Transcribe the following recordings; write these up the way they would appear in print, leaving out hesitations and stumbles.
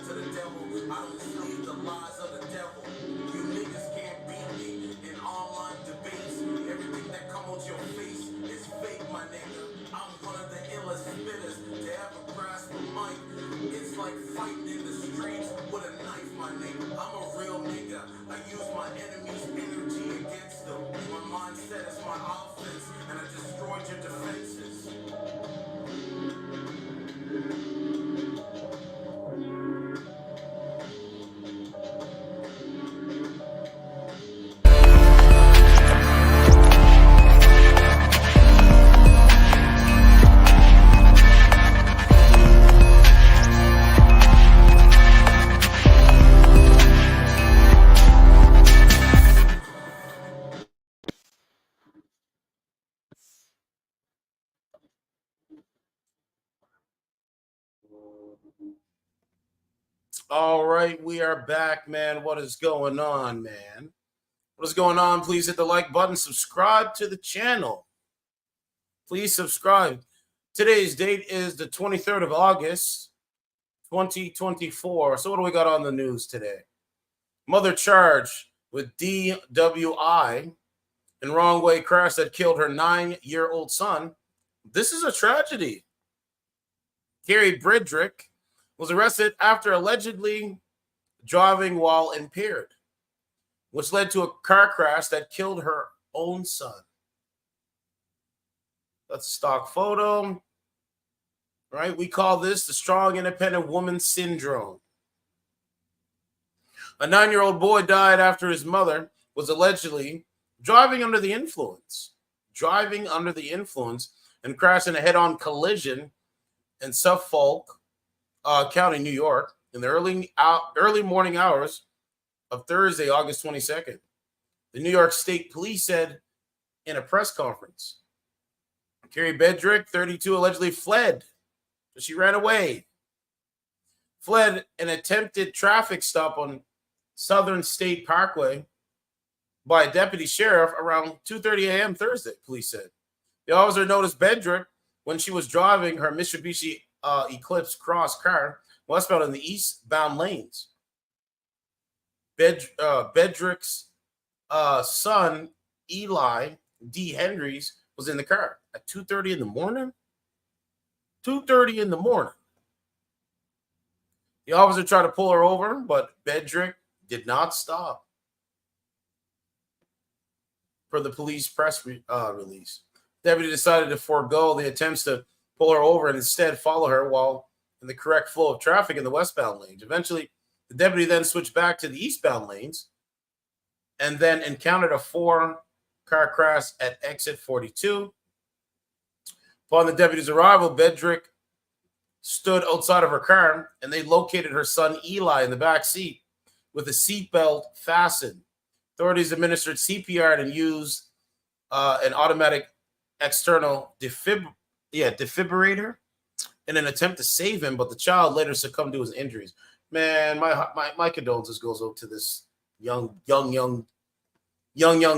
to the devil. I don't believe the lies of the devil. You niggas can't beat me in online debates. Everything that come on your face is fake, my nigga. I'm one of the illest spitters to ever grasp a mic. It's like fighting in the streets with a knife, my nigga. I'm a real nigga. I use my enemy's energy against them. My mindset is my offense, and I destroyed your defenses. All right, we are back, man. What is going on, man? What is going on? Please hit the like button, subscribe to the channel. Please subscribe. Today's date is the 23rd of August, 2024. So what do we got on the news today? Mother charged with DWI and wrong way crash that killed her 9-year-old son. This is a tragedy. Kerri Bedrick was arrested after allegedly driving while impaired, which led to a car crash that killed her own son. That's a stock photo, right? We call this the strong, independent woman syndrome. A 9-year-old boy died after his mother was allegedly driving under the influence, and crashed in a head-on collision in Suffolk County, New York, in the early morning hours of Thursday, August 22nd. The New York State Police said in a press conference. Kerri Bedrick, 32, allegedly fled. So she ran away. Fled an attempted traffic stop on Southern State Parkway by a deputy sheriff around 2:30 a.m. Thursday, police said. The officer noticed Bedrick when she was driving her Mitsubishi Eclipse Cross car westbound in the eastbound lanes. Bedrick's son, Eli D. Hendrys, was in the car at 2:30 in the morning. 2:30 in the morning. The officer tried to pull her over, but Bedrick did not stop. Per the police press release, deputy decided to forego the attempts to pull her over and instead follow her while in the correct flow of traffic in the westbound lanes. Eventually, the deputy then switched back to the eastbound lanes and then encountered a 4-car crash at exit 42. Upon the deputy's arrival, Bedrick stood outside of her car and they located her son Eli in the back seat with a seatbelt fastened. Authorities administered CPR and used an automatic external defibrillator in an attempt to save him, but the child later succumbed to his injuries. Man, my condolences goes out to this young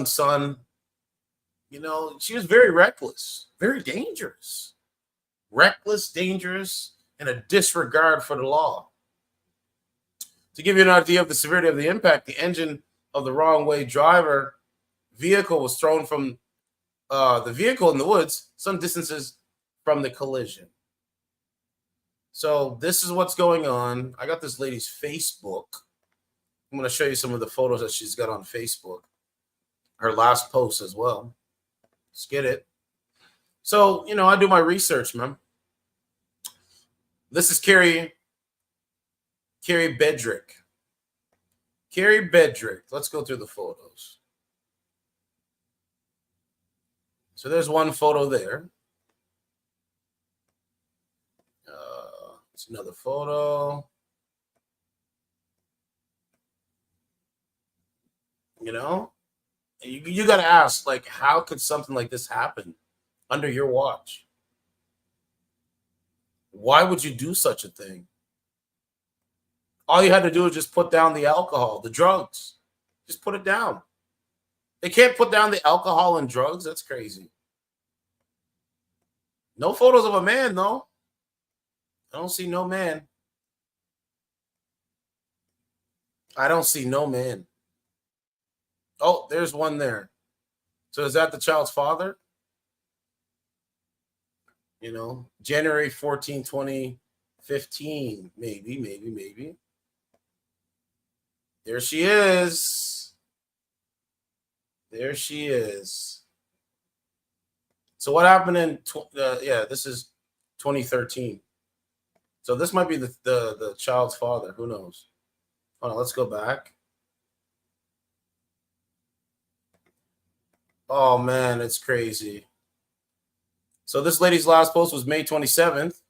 son. You know, she was very reckless, very dangerous. Reckless, dangerous, and a disregard for the law. To give you an idea of the severity of the impact, the engine of the wrong way driver vehicle was thrown from the vehicle in the woods some distances from the collision. So this is what's going on. I got this lady's Facebook. I'm going to show you some of the photos that she's got on Facebook. Her last post as well. Let's get it. So, you know, I do my research, man. This is Kerri Bedrick. Kerri Bedrick. Let's go through the photos. So there's one photo there. It's another photo. You know, you got to ask, like, how could something like this happen under your watch? Why would you do such a thing? All you had to do is just put down the alcohol, the drugs. Just put it down. They can't put down the alcohol and drugs. That's crazy. No photos of a man, though. I don't see no man. I don't see no man. Oh, there's one there. So is that the child's father? You know, January 14, 2015. Maybe. There she is. There she is. So what happened in, this is 2013. So this might be the child's father. Who knows? Hold on, let's go back. Oh, man, it's crazy. So this lady's last post was May 27th.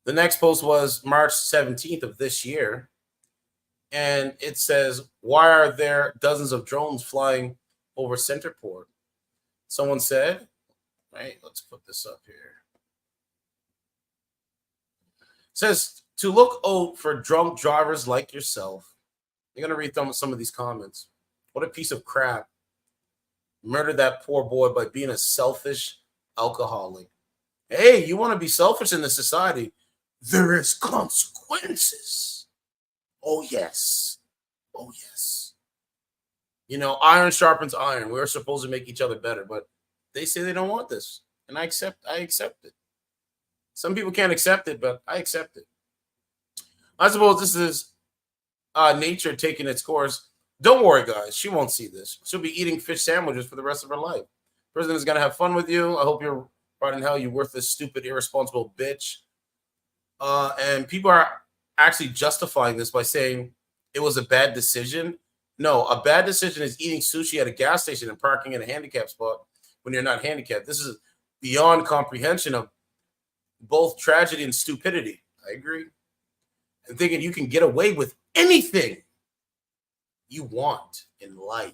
The next post was March 17th of this year. And it says, why are there dozens of drones flying over Centerport? Someone said, right, let's put this up here. It says, to look out for drunk drivers like yourself. You're going to read some of these comments. What a piece of crap. Murdered that poor boy by being a selfish alcoholic. Hey, you want to be selfish in this society? There is consequences. Oh, yes. Oh, yes. You know, iron sharpens iron. We're supposed to make each other better, but they say they don't want this. And I accept it. Some people can't accept it, but I accept it. I suppose this is nature taking its course. Don't worry, guys. She won't see this. She'll be eating fish sandwiches for the rest of her life. Prison is going to have fun with you. I hope you're right in hell, you worthless, stupid, irresponsible bitch. And people are actually justifying this by saying it was a bad decision. No, a bad decision is eating sushi at a gas station and parking in a handicap spot when you're not handicapped. This is beyond comprehension of both tragedy and stupidity. I agree. And thinking you can get away with anything you want in life.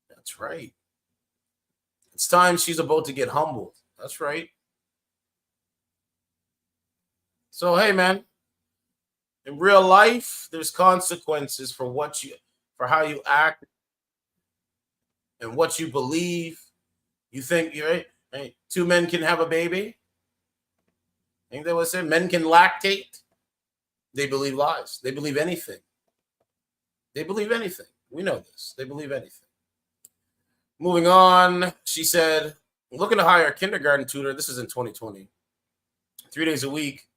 That's right. It's time she's about to get humbled. That's right. So, hey, man, in real life, there's consequences for how you act and what you believe. You think you're right? Two men can have a baby. I think that was it. Men can lactate. They believe lies. They believe anything. They believe anything. We know this. They believe anything. Moving on, she said, looking to hire a kindergarten tutor. This is in 2020. 3 days a week,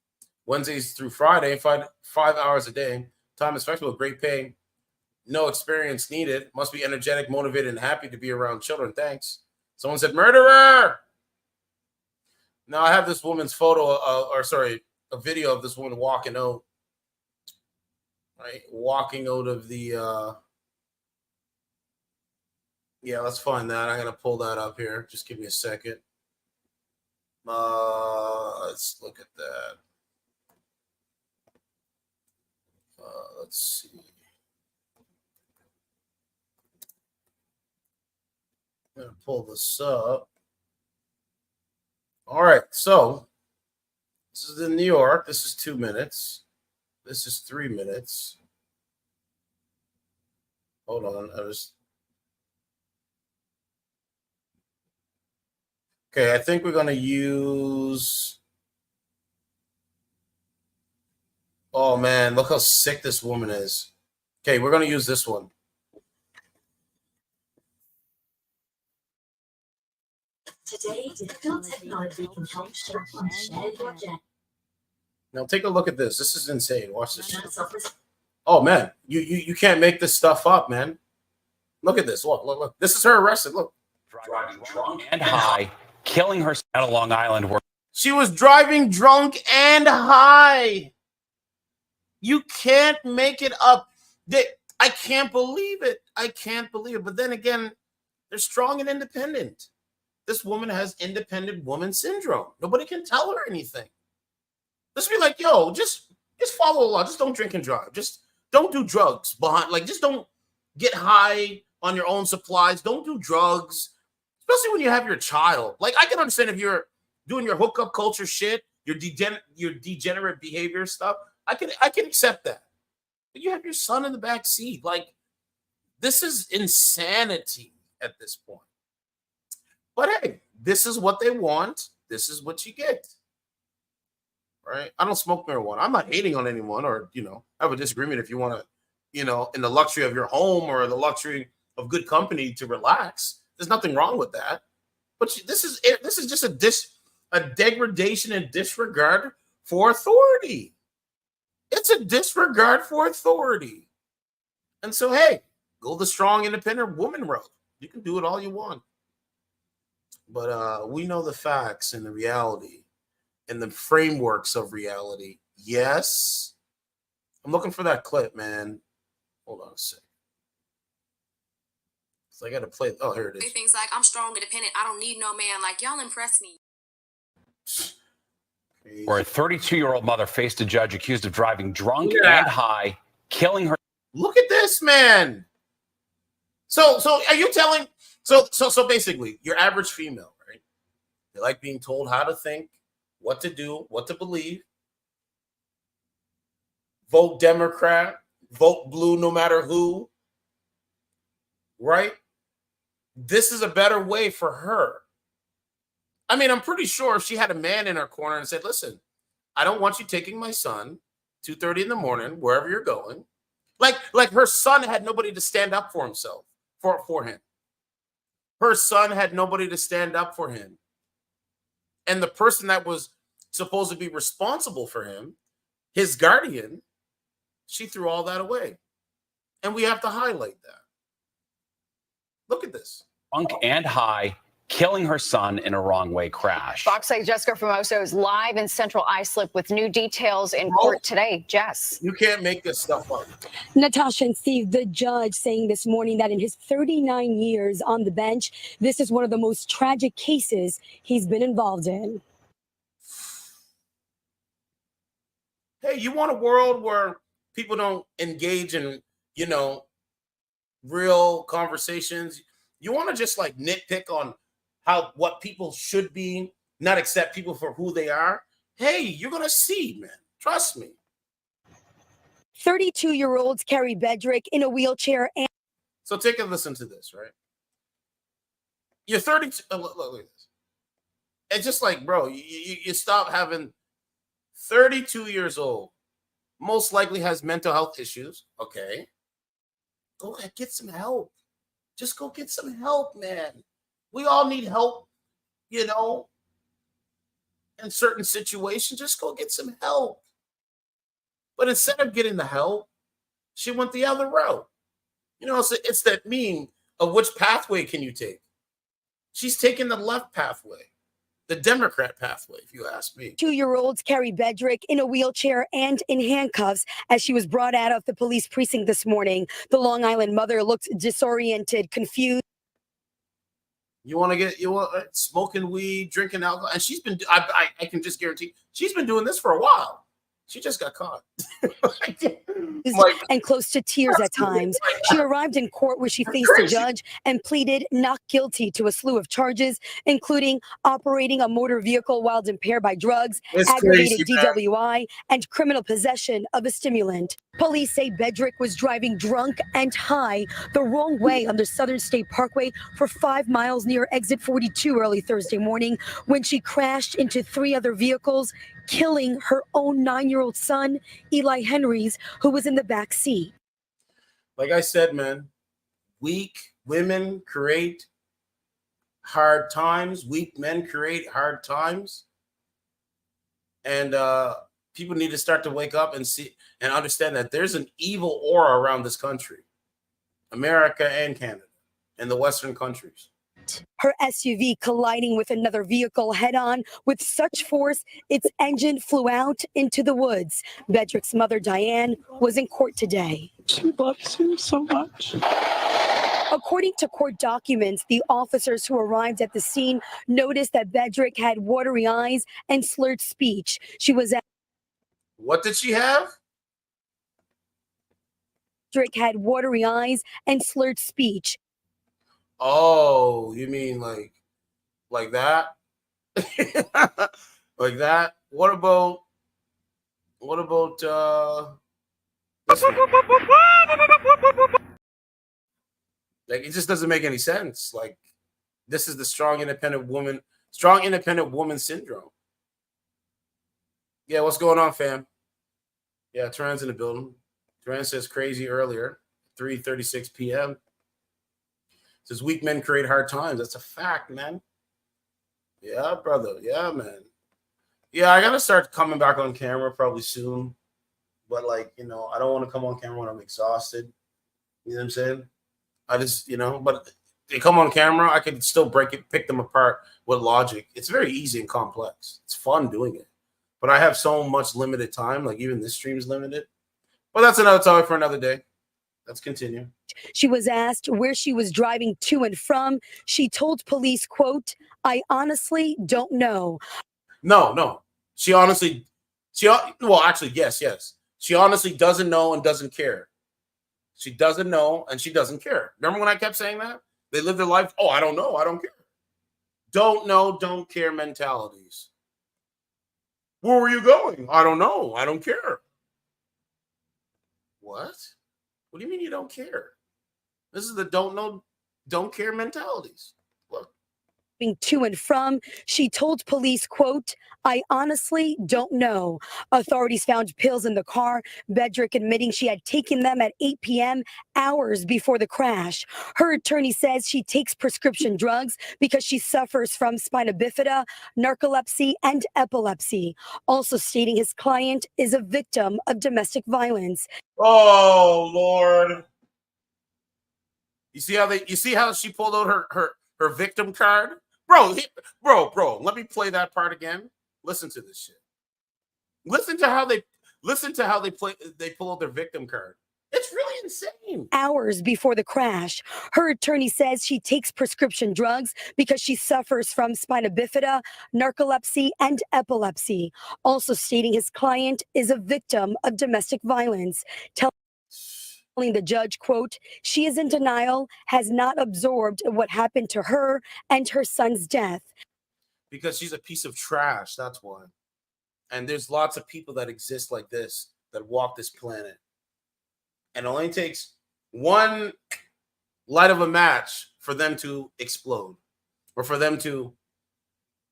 Wednesdays through Friday, five hours a day. Time is flexible, great pay. No experience needed. Must be energetic, motivated, and happy to be around children. Thanks. Someone said, murderer. Now I have this woman's a video of this woman walking out. Right, walking out of the. Yeah, let's find that. I'm gonna pull that up here. Just give me a second. Let's look at that. Let's see. I'm gonna pull this up. All right, so this is in New York. This is 2 minutes. This is 3 minutes. Hold on. Okay, I think we're going to use. Oh, man, look how sick this woman is. Okay, we're going to use this one. Today, digital technology can help shape and share your jet. Now take a look at this. This is insane. Watch this shit. Oh, man, you can't make this stuff up, man. Look at this. Look. This is her arrested. Look. Driving drunk and high, killing herself at Long Island. She was driving drunk and high. You can't make it up. I can't believe it. But then again, they're strong and independent. This woman has independent woman syndrome. Nobody can tell her anything. Just be like, yo, just follow the law. Just don't drink and drive. Just don't do drugs. Just don't get high on your own supplies. Don't do drugs, especially when you have your child. Like, I can understand if you're doing your hookup culture shit, your degenerate behavior stuff. I can accept that. But you have your son in the back seat. Like, this is insanity at this point. But hey, this is what they want. This is what you get. right? I don't smoke marijuana. I'm not hating on anyone, or have a disagreement if you want to, in the luxury of your home or the luxury of good company to relax. There's nothing wrong with that. But this is just a degradation and disregard for authority. It's a disregard for authority. And so, hey, go the strong, independent woman route. You can do it all you want. But we know the facts and the reality and the frameworks of reality. Yes. I'm looking for that clip, man. Hold on a second. So I got to play. Oh, here it is. Things like, I'm strong, independent. I don't need no man. Like, y'all impress me. Where a 32-year-old mother faced a judge accused of driving drunk and high, killing her. Look at this, man. So are you telling? So basically, your average female, right? They like being told how to think, what to do, what to believe. Vote Democrat, vote blue, no matter who. Right? This is a better way for her. I mean, I'm pretty sure if she had a man in her corner and said, listen, I don't want you taking my son 2:30 in the morning, wherever you're going. Like her son had nobody to stand up for himself, for him. Her son had nobody to stand up for him. And the person that was supposed to be responsible for him, his guardian, she threw all that away. And we have to highlight that. Look at this. Drunk and high, killing her son in a wrong way crash. Fox 8 Jessica Formoso is live in Central Islip with new details in court today. Jess. You can't make this stuff up. Natasha and Steve, the judge saying this morning that in his 39 years on the bench, this is one of the most tragic cases he's been involved in. Hey, you want a world where people don't engage in, real conversations? You want to just like nitpick on what people should be, not accept people for who they are? Hey, you're going to see, man. Trust me. 32-year-old Kerri Bedrick in a wheelchair. And so take a listen to this, right? You're 32. Look at this. It's just like, bro, you stop having 32 years old. Most likely has mental health issues. Okay. Go ahead, get some help. Just go get some help, man. We all need help, in certain situations. Just go get some help. But instead of getting the help, she went the other route. It's that meme of which pathway can you take? She's taking the left pathway, the Democrat pathway, if you ask me. 2-year-old Kerri Bedrick in a wheelchair and in handcuffs as she was brought out of the police precinct this morning. The Long Island mother looked disoriented, confused. You want smoking weed, drinking alcohol, and she's been. I can just guarantee she's been doing this for a while. She just got caught. And close to tears at times. She arrived in court where she faced a judge and pleaded not guilty to a slew of charges, including operating a motor vehicle while impaired by drugs, aggravated DWI, and criminal possession of a stimulant. Police say Bedrick was driving drunk and high the wrong way on the Southern State Parkway for 5 miles near exit 42 early Thursday morning when she crashed into 3 other vehicles, killing her own 9-year-old son, Eli Henry's, who was in the back seat. Like I said, man, weak women create hard times. Weak men create hard times. And people need to start to wake up and see and understand that there's an evil aura around this country, America and Canada, and the Western countries. Her SUV colliding with another vehicle head-on with such force its engine flew out into the woods. Bedrick's mother, Diane, was in court today. She loves him so much. According to court documents, the officers who arrived at the scene noticed that Bedrick had watery eyes and slurred speech. She was at What did she have? Bedrick had watery eyes and slurred speech. Oh, you mean like that? Like that? What about this one? Like, it just doesn't make any sense. Like, this is the strong independent woman syndrome. Yeah, what's going on, fam? Yeah, Trans in the building. Trans says crazy earlier, 3:36 p.m. Says weak men create hard times. That's a fact, man. Yeah, brother. Yeah, man. Yeah, I gotta start coming back on camera probably soon. But like, I don't want to come on camera when I'm exhausted. You know what I'm saying? I just, but they come on camera, I can still pick them apart with logic. It's very easy and complex. It's fun doing it. But I have so much limited time, like even this stream is limited. But that's another topic for another day. Let's continue. She was asked where she was driving to and from. She told police, quote, "I honestly don't know." No. Actually, yes. She honestly doesn't know and doesn't care. She doesn't know and she doesn't care. Remember when I kept saying that? They live their life. Oh, I don't know. I don't care. Don't know, don't care mentalities. Where were you going? I don't know. I don't care. What? What do you mean you don't care? This is the don't know, don't care mentalities. Look. To and from, she told police, quote, "I honestly don't know." Authorities found pills in the car, Bedrick admitting she had taken them at 8 p.m., hours before the crash. Her attorney says she takes prescription drugs because she suffers from spina bifida, narcolepsy, and epilepsy, also stating his client is a victim of domestic violence. Oh, Lord. You see how she pulled out her victim card? Bro, let me play that part again. Listen to this shit. Listen to how they pull out their victim card. It's really insane. Hours before the crash, her attorney says she takes prescription drugs because she suffers from spina bifida, narcolepsy, and epilepsy, also stating his client is a victim of domestic violence. Telling the judge, quote, "She is in denial, has not absorbed what happened to her and her son's death." Because she's a piece of trash, that's why. And there's lots of people that exist like this, that walk this planet. And it only takes one light of a match for them to explode, or for them to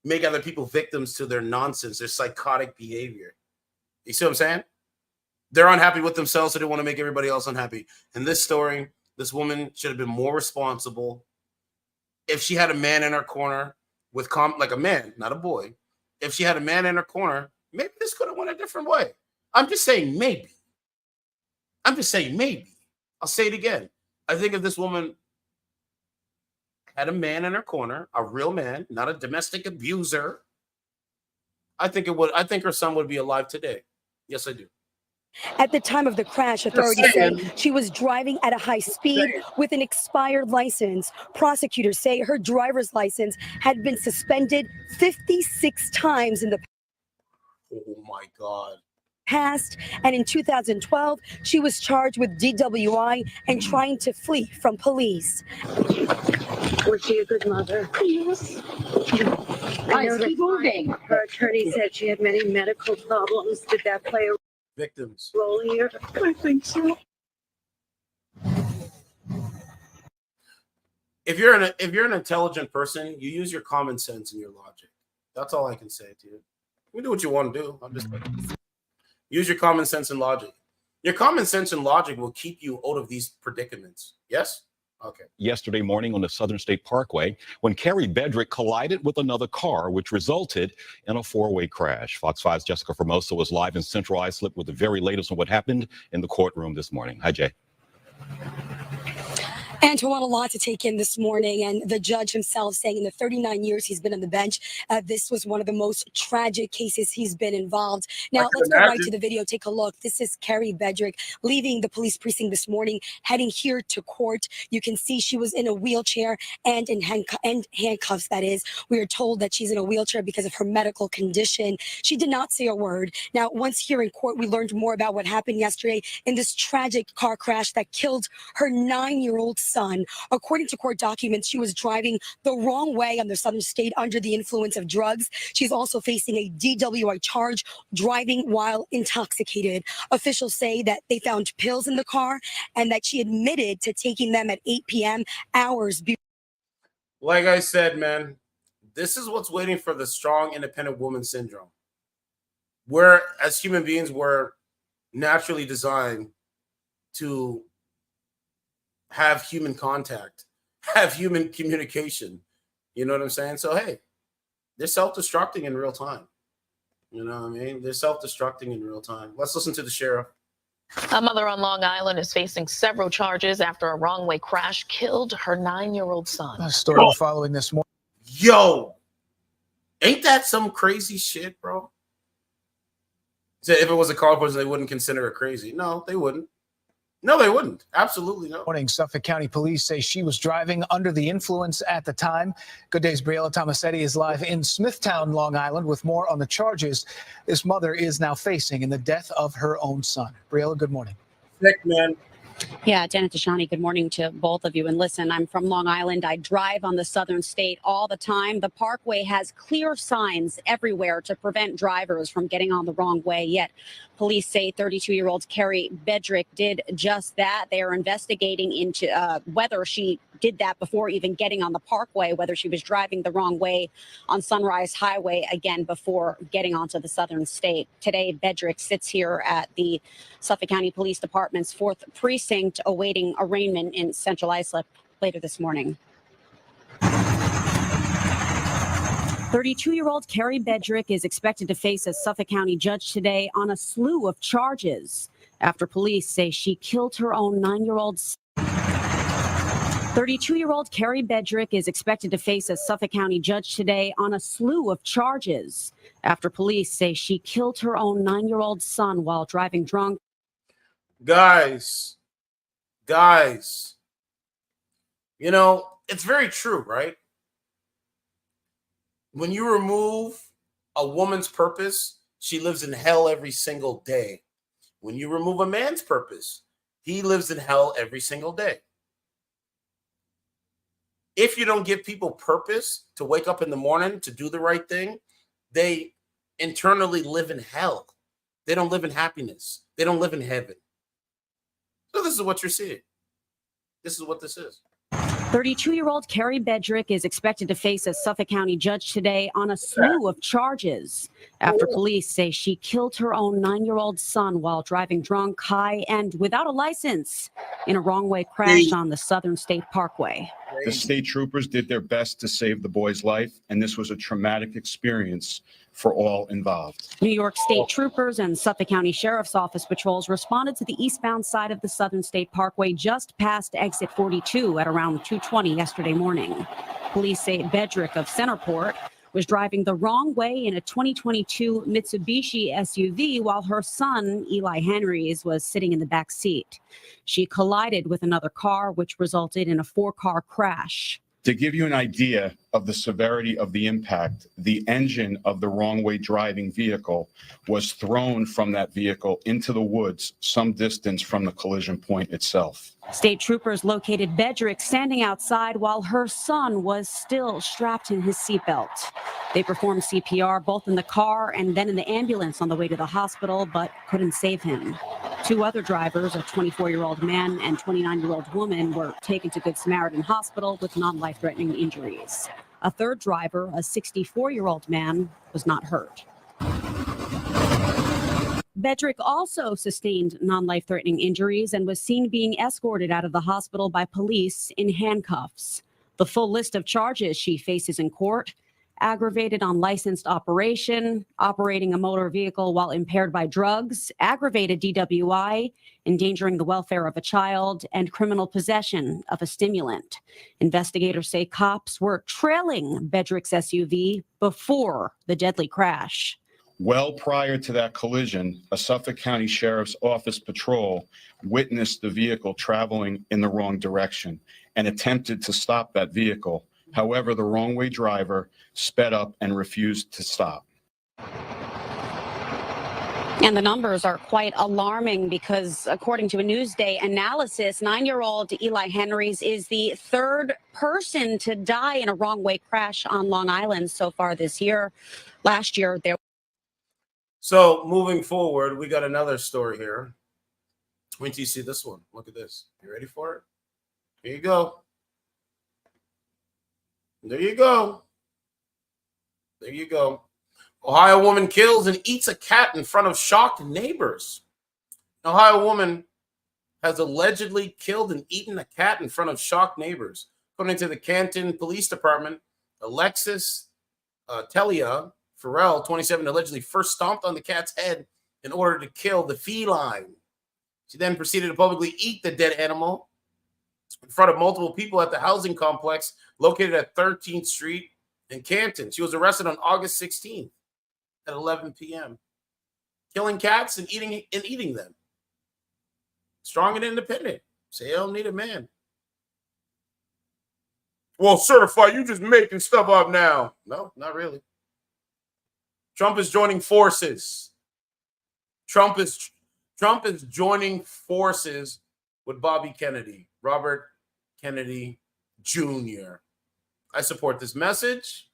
make other people victims to their nonsense, their psychotic behavior. You see what I'm saying? They're unhappy with themselves, so they want to make everybody else unhappy. In this story, this woman should have been more responsible. If she had a man in her corner like a man, not a boy. If she had a man in her corner, maybe this could have went a different way. I'm just saying maybe. I'll say it again. I think if this woman had a man in her corner, a real man, not a domestic abuser, I think her son would be alive today. Yes, I do. At the time of the crash, authorities say she was driving at a high speed with an expired license. Prosecutors say her driver's license had been suspended 56 times in the Oh my God. past, and in 2012, she was charged with DWI and trying to flee from police. Was she a good mother? Yes. I know Keep moving. her attorney said she had many medical problems. Did that play a Victims. role here? I think so. If you're an intelligent person, you use your common sense and your logic. That's all I can say to you. You do what you want to do. I'm just like, use your common sense and logic. Your common sense and logic will keep you out of these predicaments. Yes? Okay. Yesterday morning on the Southern State Parkway when Kerri Bedrick collided with another car, which resulted in a four-way crash. Fox 5's Jessica Formosa was live in Central Islip with the very latest on what happened in the courtroom this morning. Hi, Jay. Antoine, a lot to take in this morning, and the judge himself saying in the 39 years he's been on the bench, this was one of the most tragic cases he's been involved. Now, let's go right to the video. Take a look. This is Kerri Bedrick leaving the police precinct this morning, heading here to court. You can see she was in a wheelchair and in handcuffs, that is. We are told that she's in a wheelchair because of her medical condition. She did not say a word. Now, once here in court, we learned more about what happened yesterday in this tragic car crash that killed her 9-year-old son. According to court documents, she was driving the wrong way on the Southern State under the influence of drugs. She's also facing a DWI charge, driving while intoxicated. Officials say that they found pills in the car and that she admitted to taking them at 8 p.m. hours before. Like I said, man, this is what's waiting for the strong, independent woman syndrome. we're, as human beings, we're naturally designed to have human contact, have human communication. You know what I'm saying? So, hey, they're self-destructing in real time. You know what I mean? They're self-destructing in real time. Let's listen to the sheriff. A mother on Long Island is facing several charges after a wrong-way crash killed her 9-year-old son. A story following this morning. Yo, ain't that some crazy shit, bro? So if it was a car person, they wouldn't consider her crazy. No, they wouldn't. No, they wouldn't. Absolutely no. Morning, Suffolk County Police say she was driving under the influence at the time. Good Day's Briella Tomasetti is live in Smithtown, Long Island, with more on the charges this mother is now facing in the death of her own son. Briella, good morning. Sick, man. Yeah, Janet Deshani, good morning to both of you. And listen, I'm from Long Island. I drive on the southern state all the time. The parkway has clear signs everywhere to prevent drivers from getting on the wrong way. Yet police say 32-year-old Kerri Bedrick did just that. They are investigating into whether she did that before even getting on the parkway, whether she was driving the wrong way on Sunrise Highway, again, before getting onto the southern state. Today, Bedrick sits here at the Suffolk County Police Department's 4th Precinct awaiting arraignment in Central Islip later this morning. 32-year-old Kerri Bedrick is expected to face a Suffolk County judge today on a slew of charges after police say she killed her own 9-year-old son. 32-year-old Kerri Bedrick is expected to face a Suffolk County judge today on a slew of charges after police say she killed her own 9-year-old son while driving drunk. Guys, you know, it's very true, right? When you remove a woman's purpose, she lives in hell every single day. When you remove a man's purpose, he lives in hell every single day. If you don't give people purpose to wake up in the morning to do the right thing, they internally live in hell. They don't live in happiness. They don't live in heaven. So this is what you're seeing. This is what this is. 32-year-old Kerri Bedrick is expected to face a Suffolk County judge today on a slew of charges after police say she killed her own 9-year-old son while driving drunk, high, and without a license in a wrong-way crash on the Southern State Parkway. The state troopers did their best to save the boy's life, and this was a traumatic experience for all involved. New York State troopers and Suffolk County Sheriff's Office patrols responded to the eastbound side of the Southern State Parkway just past exit 42 at around 2:20 yesterday morning. Police say Bedrick of Centerport was driving the wrong way in a 2022 Mitsubishi SUV while her son, Eli Henrys, was sitting in the back seat. She collided with another car, which resulted in a 4-car crash. To give you an idea of the severity of the impact, the engine of the wrong-way driving vehicle was thrown from that vehicle into the woods some distance from the collision point itself. State troopers located Bedrick standing outside while her son was still strapped in his seatbelt. They performed CPR both in the car and then in the ambulance on the way to the hospital, but couldn't save him. 2 other drivers, a 24-year-old man and 29-year-old woman, were taken to Good Samaritan Hospital with non-life-threatening injuries. A third driver, a 64-year-old man, was not hurt. Bedrick also sustained non-life-threatening injuries and was seen being escorted out of the hospital by police in handcuffs. The full list of charges she faces in court: aggravated unlicensed operation, operating a motor vehicle while impaired by drugs, aggravated DWI, endangering the welfare of a child, and criminal possession of a stimulant. Investigators say cops were trailing Bedrick's SUV before the deadly crash. Well prior to that collision, a Suffolk County Sheriff's Office patrol witnessed the vehicle traveling in the wrong direction and attempted to stop that vehicle. However, the wrong-way driver sped up and refused to stop. And the numbers are quite alarming because, according to a Newsday analysis, 9-year-old Eli Henrys is the 3rd person to die in a wrong-way crash on Long Island so far this year. Last year, there. So moving forward, we got another story here. Wait till you see this one. Look at this. You ready for it? Here you go. There you go. There you go. Ohio woman kills and eats a cat in front of shocked neighbors. An Ohio woman has allegedly killed and eaten a cat in front of shocked neighbors. According to the Canton Police Department, Alexis Telia Farrell, 27, allegedly first stomped on the cat's head in order to kill the feline. She then proceeded to publicly eat the dead animal in front of multiple people at the housing complex located at 13th Street in Canton. She was arrested on August 16th at 11 p.m. Killing cats and eating them. Strong and independent. Say, I don't need a man. Well, certified, you just making stuff up now. No, not really. Trump is joining forces. Trump is joining forces with Bobby Kennedy, Robert Kennedy Jr. I support this message.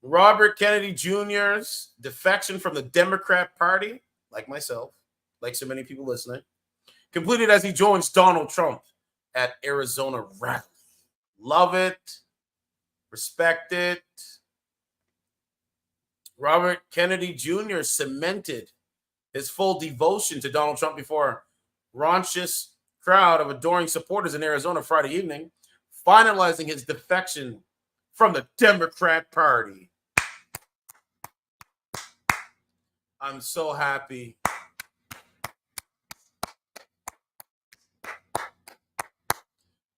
Robert Kennedy Jr.'s defection from the Democrat Party, like myself, like so many people listening, completed as he joins Donald Trump at Arizona rally. Love it. Respect it. Robert Kennedy Jr. cemented his full devotion to Donald Trump before a raucous crowd of adoring supporters in Arizona Friday evening, finalizing his defection from the Democrat Party. I'm so happy.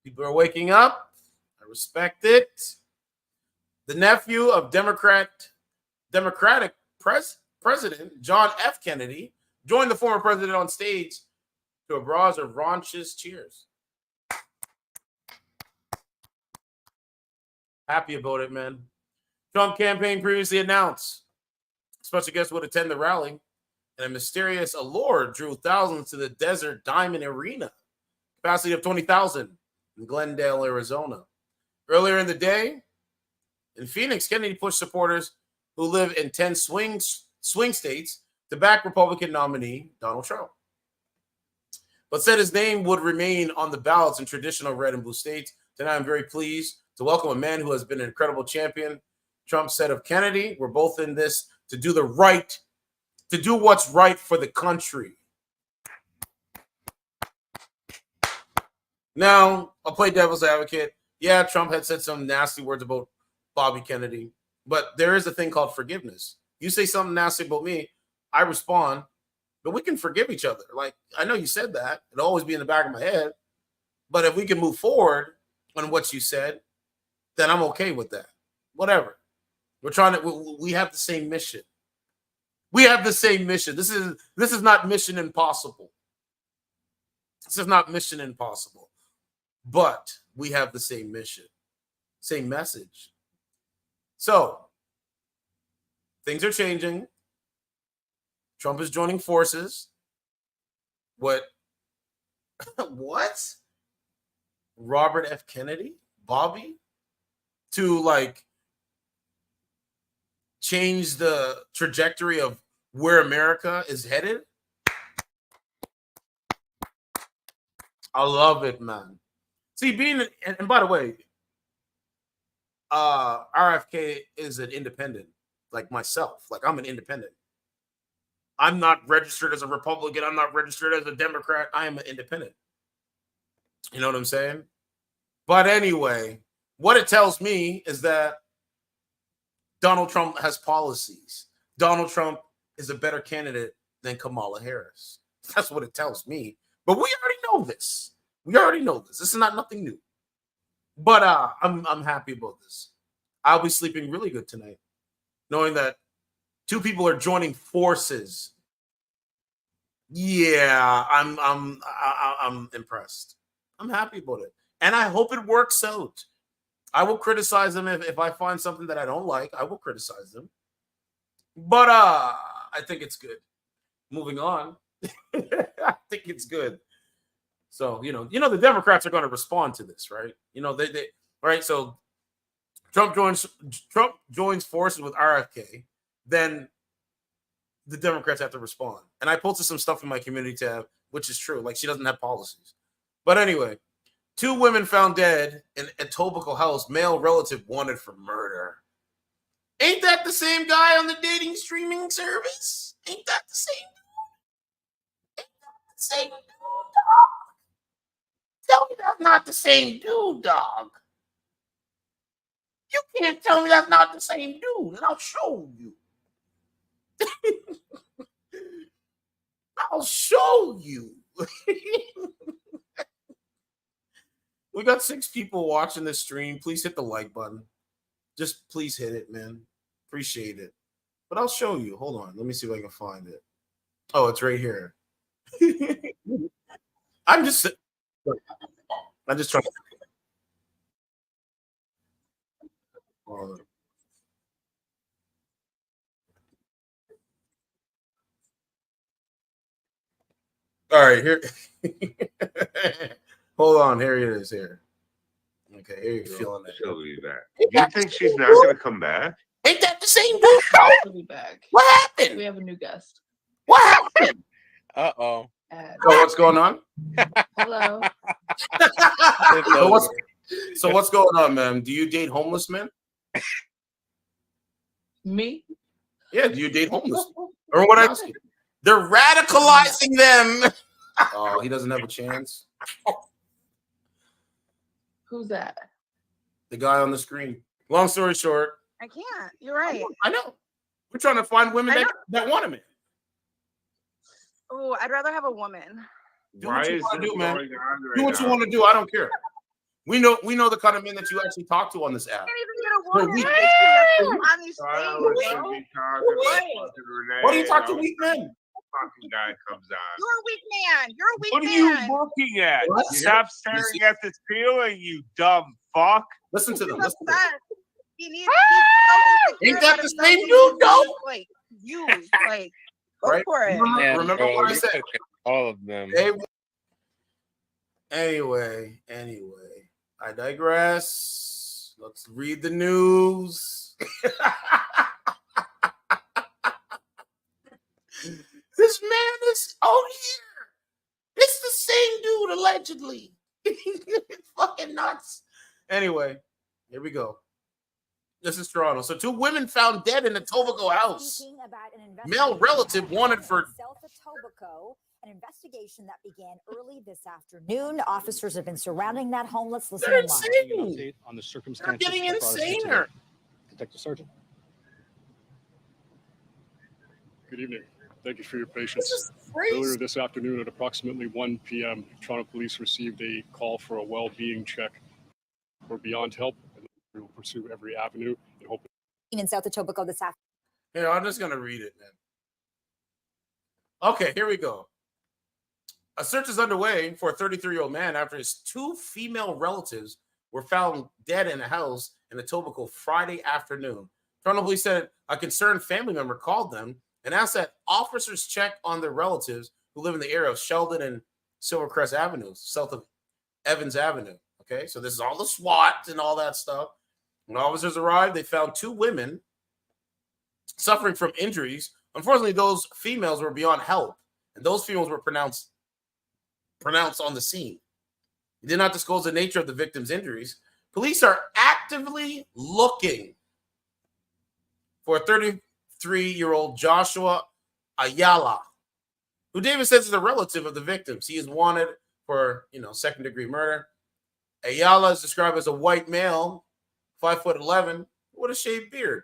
People are waking up. I respect it. The nephew of Democratic President John F. Kennedy joined the former president on stage to a barrage of raucous cheers. Happy about it, man. Trump campaign previously announced special guests would attend the rally, and a mysterious allure drew thousands to the Desert Diamond Arena, capacity of 20,000 in Glendale, Arizona. Earlier in the day, in Phoenix, Kennedy pushed supporters who live in 10 swing states to back Republican nominee Donald Trump, but said his name would remain on the ballots in traditional red and blue states. Tonight, I'm very pleased to welcome a man who has been an incredible champion. Trump said of Kennedy, we're both in this to do what's right for the country. Now, I'll play devil's advocate. Yeah, Trump had said some nasty words about Bobby Kennedy, but there is a thing called forgiveness. You say something nasty about me, I respond, but we can forgive each other. Like, I know you said that. It'll always be in the back of my head. But if we can move forward on what you said, then I'm okay with that. Whatever. We have the same mission. We have the same mission. This is not Mission Impossible. This is not Mission Impossible. But we have the same mission, same message. So, things are changing. Trump is joining forces. What? Robert F. Kennedy? Bobby? To change the trajectory of where America is headed? I love it, man. See, and by the way, RFK is an independent, like myself. Like, I'm an independent. I'm not registered as a Republican. I'm not registered as a Democrat. I am an independent. You know what I'm saying? But anyway, what it tells me is that Donald Trump has policies. Donald Trump is a better candidate than Kamala Harris. That's what it tells me. But we already know this. This is not nothing new. But I'm happy about this. I'll be sleeping really good tonight, knowing that two people are joining forces. Yeah, I'm impressed. I'm happy about it, and I hope it works out. I will criticize them if I find something that I don't like. I will criticize them, but I think it's good. Moving on, I think it's good. So the Democrats are going to respond to this, right? They right. So Trump joins forces with RFK, then the Democrats have to respond. And I posted some stuff in my community tab, which is true. Like, she doesn't have policies. But anyway, 2 women found dead in Etobicoke house, male relative wanted for murder. Ain't that the same guy on the dating streaming service? Ain't that the same dude? Ain't that the same dude, dog? Tell me that's not the same dude, dog. You can't tell me that's not the same dude, and I'll show you. I'll show you. We got 6 people watching this stream. Please hit the like button. Just please hit it, man. Appreciate it. But I'll show you. Hold on. Let me see if I can find it. Oh, it's right here. I'm just trying to. Hold on. All right, here. Hold on. Here it is. Here. Okay, here you're feeling that. She'll be back. You think she's not going to come back? Ain't that the same dude? She'll be back. What happened? We have a new guest. What happened? Uh-oh. So what's going on? Hello. So what's going on, man? Do you date homeless men? Me? Yeah, do you date homeless? Or what I see? They're radicalizing them. Oh, he doesn't have a chance. Who's that? The guy on the screen. Long story short. I can't. You're right. I know. We're trying to find women that want a man. Oh, I'd rather have a woman. Do what you want to do, man. Do what you want to do. I don't care. We know the kind of men that you actually talk to on this app. I can't even get a woman. On these What do you talk to weak men? Fucking guy comes on. You're a weak man. You're a weak What are man. you looking at? What? Stop staring at the ceiling, you dumb fuck. Listen to them. Listen to them. He needs Ain't that the same dude, though? Like, go Right? for it. Remember what I said? All of them. Anyway, I digress. Let's read the news. This man is out here. It's the same dude, allegedly. It's fucking nuts. Anyway, here we go. This is Toronto. So 2 women found dead in a Etobicoke house. Male relative wanted for South Etobicoke, an investigation that began early this afternoon. Officers have been surrounding that home. Let's listen They're in live. insane. On the circumstances. They're getting insaner. Detective Sergeant. Good evening. Thank you for your patience. Earlier this afternoon at approximately 1 p.m., Toronto Police received a call for a well-being check. We're beyond help, and we will pursue every avenue and hope. In South Etobicoke this afternoon. Here, I'm just going to read it, man. Okay, here we go. A search is underway for a 33-year-old man after his 2 female relatives were found dead in a house in Etobicoke Friday afternoon. Toronto Police said a concerned family member called them and asked that officers check on their relatives who live in the area of Sheldon and Silvercrest Avenues, south of Evans Avenue. Okay, so this is all the SWAT and all that stuff. When officers arrived, they found 2 women suffering from injuries. Unfortunately, those females were beyond help, and those females were pronounced on the scene. He did not disclose the nature of the victim's injuries. Police are actively looking for a 33-year-old Joshua Ayala, who David says is a relative of the victims. He is wanted for, second-degree murder. Ayala is described as a white male, 5'11", with a shaved beard,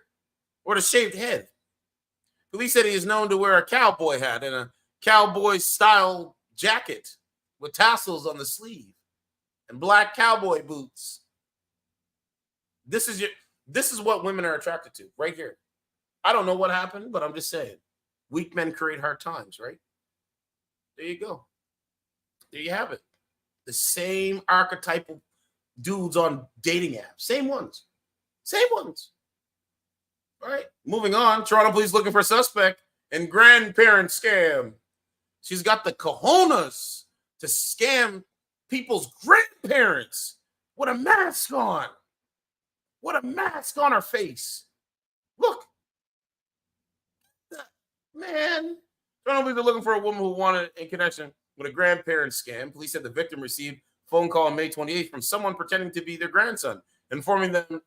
or a shaved head. Police said he is known to wear a cowboy hat and a cowboy-style jacket with tassels on the sleeve and black cowboy boots. This is what women are attracted to right here. I don't know what happened, but I'm just saying. Weak men create hard times, right? There you go. There you have it. The same archetypal dudes on dating apps. Same ones. Same ones. All right. Moving on. Toronto police looking for a suspect in grandparent scam. She's got the cojones to scam people's grandparents with a mask on. With a mask on her face. Look. Man. Toronto police are looking for a woman who wanted in connection with a grandparent scam. Police said the victim received a phone call on May 28th from someone pretending to be their grandson, informing them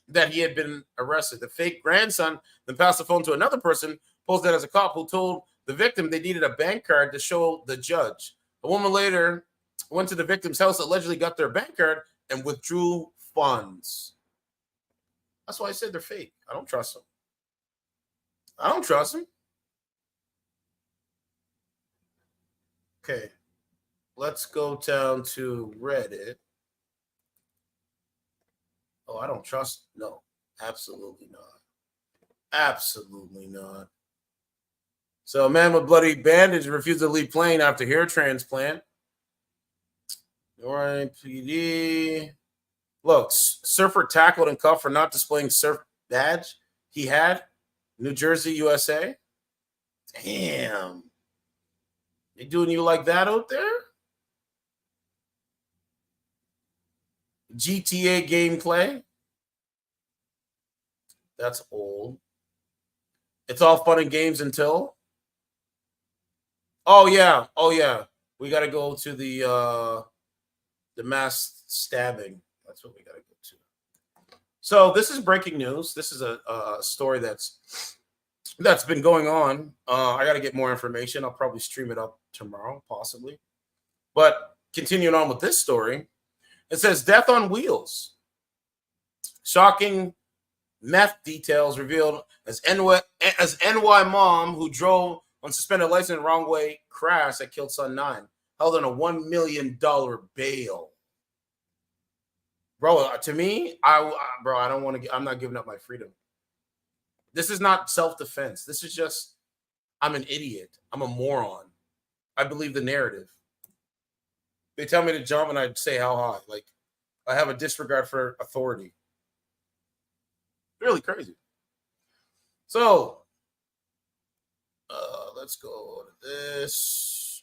that he had been arrested. The fake grandson then passed the phone to another person, posed that as a cop, who told the victim they needed a bank card to show the judge. A woman later went to the victim's house, allegedly got their bank card, and withdrew funds. That's why I said they're fake. I don't trust them. I don't trust them. Okay. Let's go down to Reddit. Oh, I don't trust. No, absolutely not. Absolutely not. So, a man with bloody bandage refused to leave plane after hair transplant. RIPD. Look, surfer tackled and cuffed for not displaying surf badge he had. New Jersey, USA. Damn. They doing you like that out there? GTA gameplay. That's old. It's all fun and games until. Oh yeah. Oh yeah. We got to go to the mass stabbing. That's what we got to go to. So this is breaking news. This is a story that's been going on. I got to get more information. I'll probably stream it up tomorrow, possibly. But continuing on with this story, it says death on wheels. Shocking meth details revealed as NY mom who drove on suspended license wrong way crash that killed son 9 held on a $1 million bail. Bro, to me, I don't want to. I'm not giving up my freedom. This is not self-defense. This is just, I'm an idiot. I'm a moron. I believe the narrative. They tell me to jump and I say how high. Like, I have a disregard for authority. Really crazy. So, let's go to this.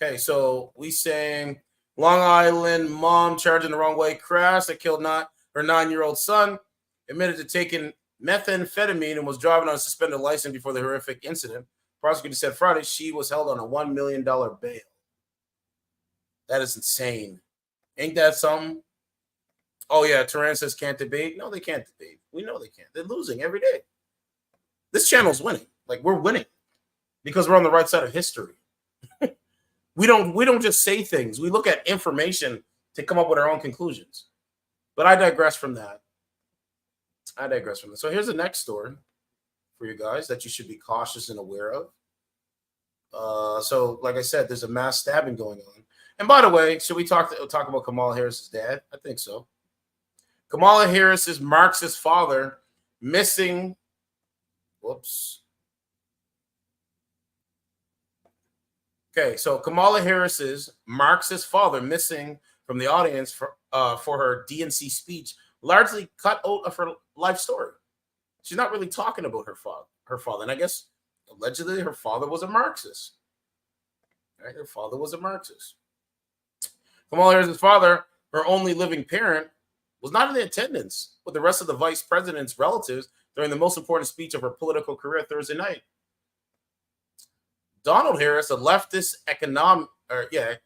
Okay, so we saying Long Island mom charged in the wrong way crash that killed her 9-year-old son, admitted to taking methamphetamine and was driving on a suspended license before the horrific incident. Prosecutor said Friday she was held on a $1 million bail. That is insane. Ain't that something? Oh, yeah, Turan says can't debate. No, they can't debate. We know they can't. They're losing every day. This channel's winning. Like, we're winning because we're on the right side of history. We don't just say things. We look at information to come up with our own conclusions. But I digress from that. So here's the next story for you guys that you should be cautious and aware of. So, like I said, there's a mass stabbing going on. And by the way, should we talk about Kamala Harris's dad? I think so. Kamala Harris's Marxist father missing. Whoops. Okay, so Kamala Harris's Marxist father missing from the audience for her DNC speech, largely cut out of her life story. She's not really talking about her father, and I guess allegedly her father was a Marxist. Right, her father was a Marxist. Kamala Harris's father, her only living parent, was not in attendance with the rest of the vice president's relatives during the most important speech of her political career Thursday night. Donald Harris, a leftist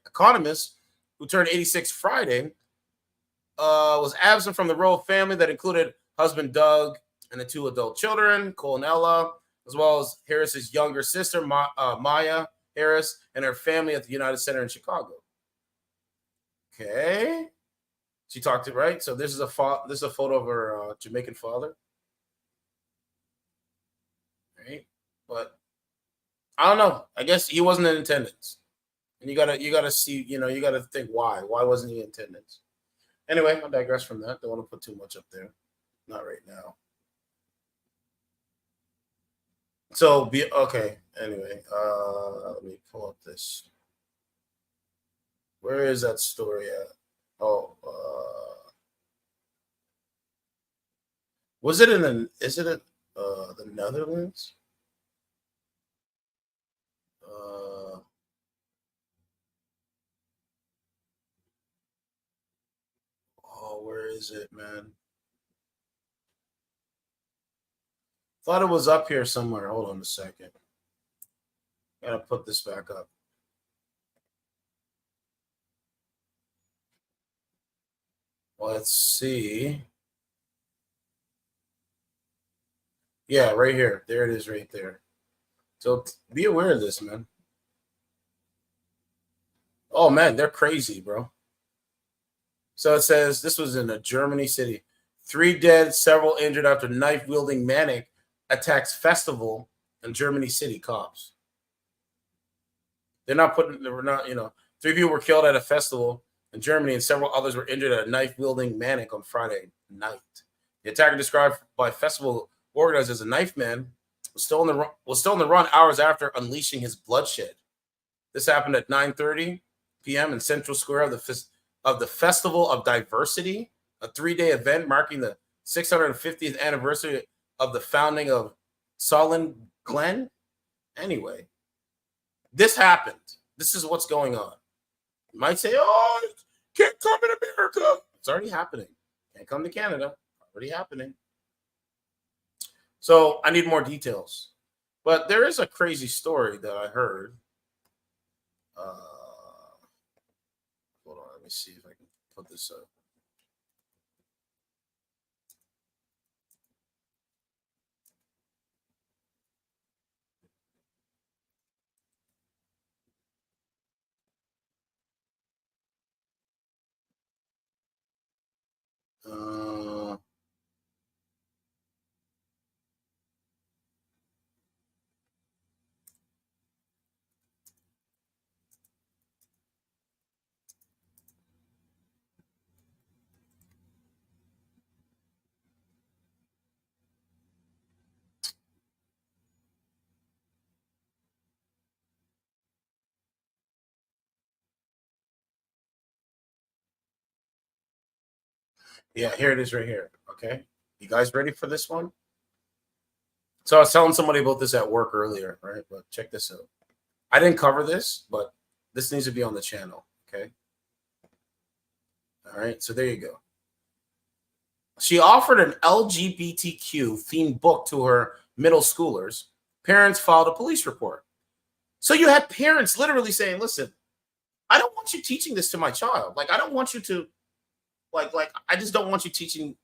economist who turned 86 Friday, was absent from the royal family that included husband Doug and the 2 adult children, Cole and Ella, as well as Harris's younger sister, Maya Harris, and her family at the United Center in Chicago. Okay. She talked to, right? So this is a photo of her Jamaican father. Right? But I don't know. I guess he wasn't in attendance. And you gotta see, you gotta think why. Why wasn't he in attendance? Anyway, I'll digress from that. Don't want to put too much up there. Not right now. So okay. Anyway, let me pull up this. Where is that story at? Oh, is it in the Netherlands? Where is it, man? Thought it was up here somewhere. Hold on a second. Gotta put this back up. Let's see. Yeah, right here. There it is right there. So be aware of this, man. Oh, man, they're crazy, bro. So it says this was in a Germany city. 3 dead, several injured after knife-wielding maniac attacks festival in Germany city, cops. They were not, 3 people were killed at a festival in Germany and several others were injured at a knife-wielding maniac on Friday night. The attacker, described by festival organizers as a knife man, was still in the run hours after unleashing his bloodshed. This happened at 9:30 p.m. in Central Square of the Festival of Diversity, a 3-day event marking the 650th anniversary of the founding of Solent Glen. Anyway, this happened. This is what's going on. You might say, "Oh, it can't come in America." It's already happening. Can't come to Canada. Already happening. So I need more details. But there is a crazy story that I heard. Hold on, let me see if I can put this up. Yeah, here it is right here. Okay. You guys ready for this one? So I was telling somebody about this at work earlier, right? But check this out. I didn't cover this, but this needs to be on the channel. Okay. All right. So there you go. She offered an LGBTQ themed book to her middle schoolers. Parents filed a police report. So you had parents literally saying, listen, I don't want you teaching this to my child. Like, I don't want you to, I just don't want you teaching,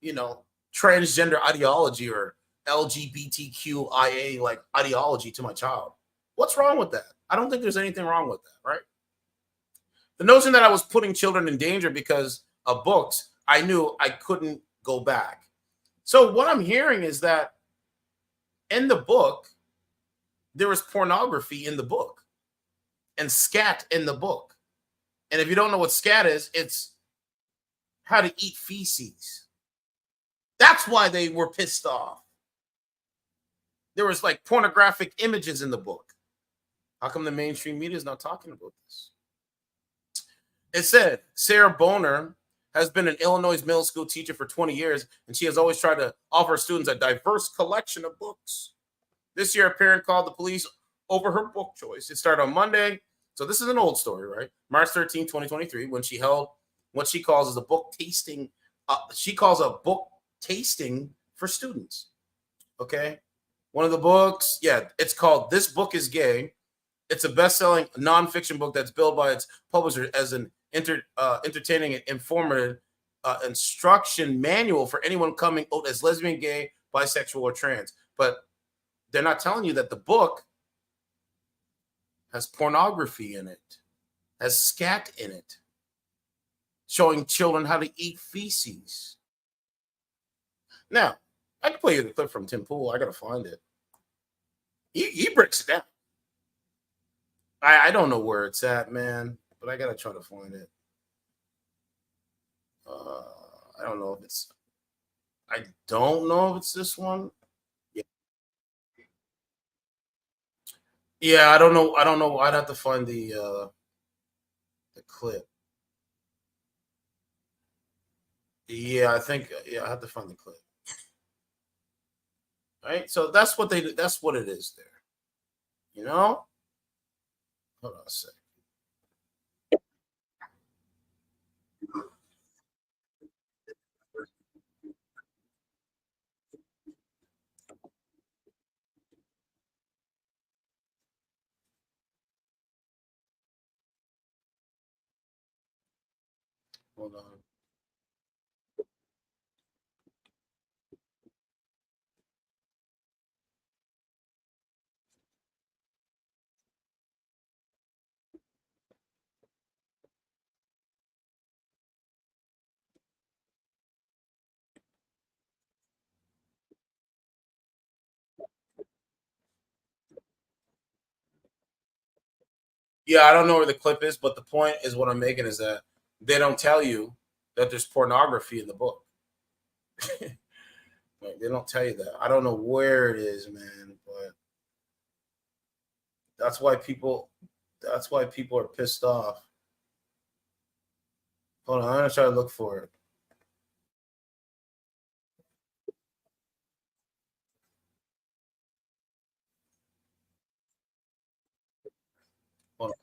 transgender ideology or LGBTQIA ideology to my child. What's wrong with that? I don't think there's anything wrong with that, right? The notion that I was putting children in danger because of books, I knew I couldn't go back. So what I'm hearing is that in the book, there was pornography in the book and scat in the book. And if you don't know what scat is, it's how to eat feces. That's why they were pissed off. There was pornographic images in the book. How come the mainstream media is not talking about this? It said Sarah Boner has been an Illinois middle school teacher for 20 years, and she has always tried to offer students a diverse collection of books. This year, a parent called the police over her book choice. It started on Monday. So this is an old story, right? March 13, 2023, when she held what she calls as a book tasting. She calls a book tasting for students. Okay. One of the books, it's called This Book is Gay. It's a best-selling nonfiction book that's billed by its publisher as an entertaining and informative instruction manual for anyone coming out as lesbian, gay, bisexual, or trans. But they're not telling you that the book has pornography in it, has scat in it, showing children how to eat feces. Now, I can play you the clip from Tim Pool. I got to find it. He breaks it down. I don't know where it's at, man, but I got to try to find it. I don't know if it's this one. Yeah, I don't know. I'd have to find the clip. Yeah, I think I have to find the clip. All right, so that's what it is there. Hold on a sec. Hold on. Yeah, I don't know where the clip is, but the point is what I'm making is that they don't tell you that there's pornography in the book. Like, they don't tell you that. I don't know where it is, man, but that's why people are pissed off. Hold on, I'm gonna try to look for it. Hold on.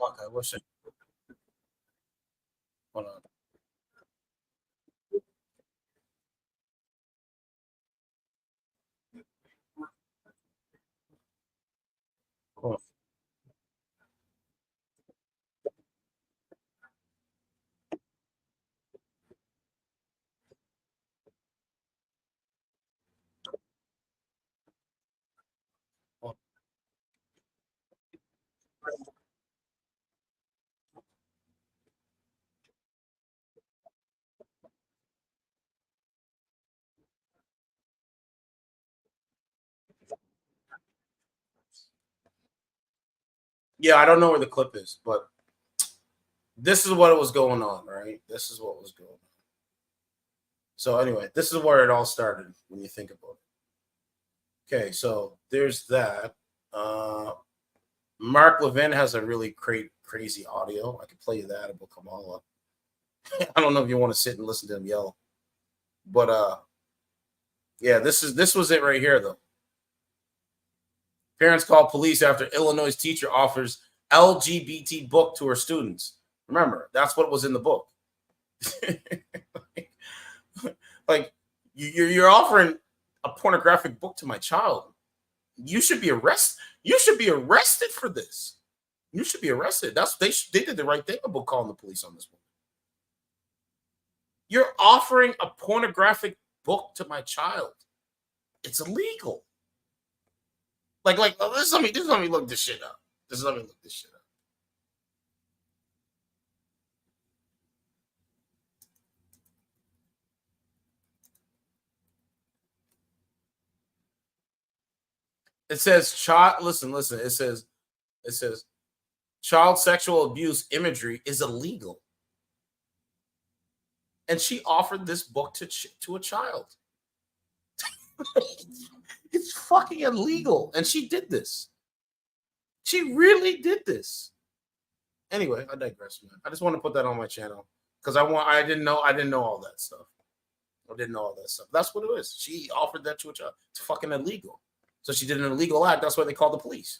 Okay, what's it? Hold on. Hold on. Hold on. Yeah, I don't know where the clip is, but this is what was going on, right? This is what was going on. So anyway, this is where it all started when you think about it. Okay, so there's that. Mark Levin has a really crazy audio. I could play you that. It will come all up. I don't know if you want to sit and listen to him yell, but yeah, this was it right here though. Parents call police after Illinois teacher offers LGBT book to her students. Remember, that's what was in the book. Like you're offering a pornographic book to my child. You should be arrested. You should be arrested for this. You should be arrested. They did the right thing about calling the police on this one. You're offering a pornographic book to my child. It's illegal. Like let me look this shit up. Let me look this shit up. It says child. Listen. It says child sexual abuse imagery is illegal, and she offered this book to a child. It's fucking illegal, and she did this. She really did this. Anyway, I digress, man. I just want to put that on my channel because I didn't know all that stuff. I didn't know all that stuff. That's what it is. She offered that to a child. It's fucking illegal. So she did an illegal act. That's why they called the police.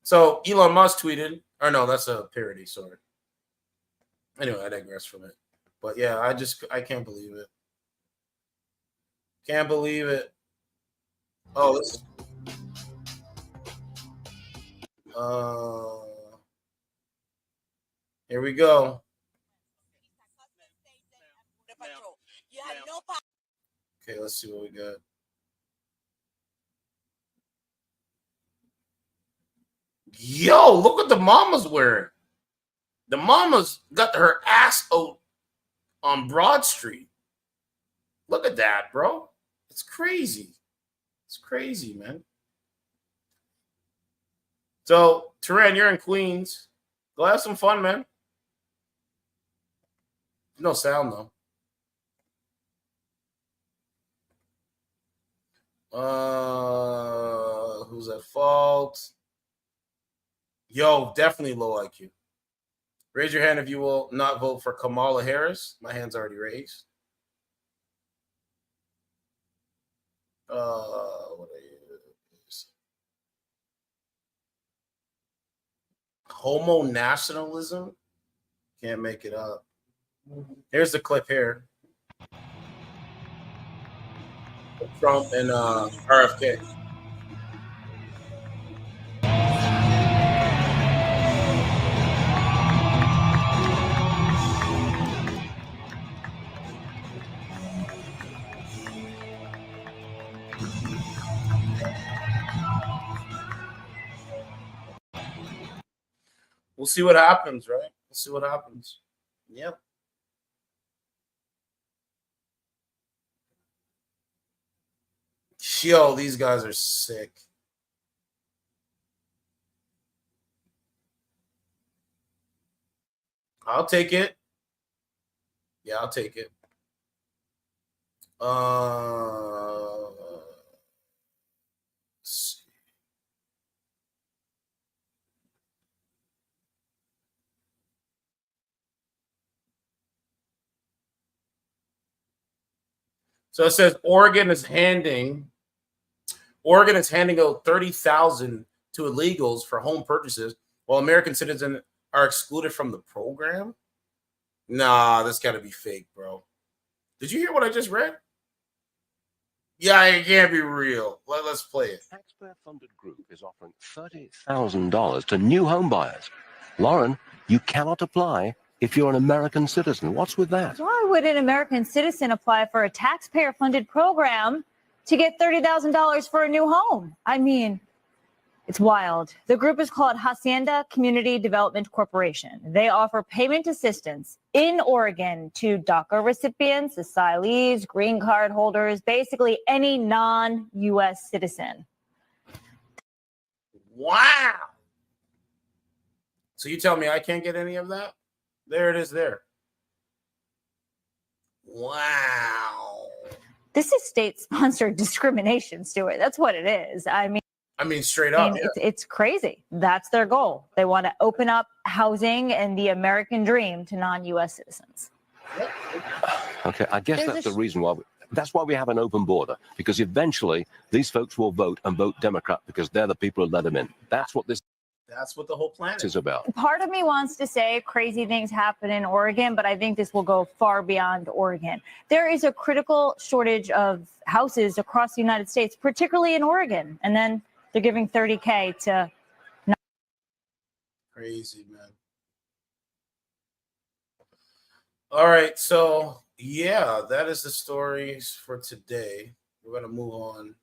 So Elon Musk tweeted, or no, that's a parody. Sorry. Anyway, I digress from it. But yeah, I can't believe it. Can't believe it. Oh, this. Here we go. Okay, let's see what we got. Yo, look what the mama's wearing. The mama's got her ass out on Broad Street. Look at that, bro. It's crazy. It's crazy, man. So, Turan, you're in Queens. Go have some fun, man. No sound, though. Who's at fault? Yo, definitely low IQ. Raise your hand if you will not vote for Kamala Harris. My hand's already raised. What is homo nationalism? Can't make it up. Here's the clip here. Trump and RFK. We'll see what happens, right? We'll see what happens. Yep. Yo, these guys are sick. I'll take it. Yeah, I'll take it. So it says Oregon is handing out 30,000 to illegals for home purchases, while American citizens are excluded from the program. Nah, this got to be fake, bro. Did you hear what I just read? Yeah, it can't be real. Let's play it. Taxpayer-funded group is offering $30,000 to new home buyers. Lauren, you cannot apply if you're an American citizen. What's with that? Why would an American citizen apply for a taxpayer-funded program to get $30,000 for a new home? I mean, it's wild. The group is called Hacienda Community Development Corporation. They offer payment assistance in Oregon to DACA recipients, asylees, green card holders, basically any non-U.S. citizen. Wow. So you tell me I can't get any of that? There it is there. Wow. This is state-sponsored discrimination, Stuart. That's what it is. I mean, straight up. It's crazy. That's their goal. They want to open up housing and the American dream to non-U.S. citizens. Okay, I guess that's the reason why. That's why we have an open border, because eventually these folks will vote and vote Democrat because they're the people who let them in. That's what the whole planet is about. Part of me wants to say crazy things happen in Oregon, but I think this will go far beyond Oregon. There is a critical shortage of houses across the United States, particularly in Oregon. And then they're giving $30K to. Crazy, man. All right. So, yeah, that is the stories for today. We're going to move on,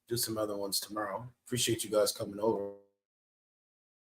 do some other ones tomorrow. Appreciate you guys coming over.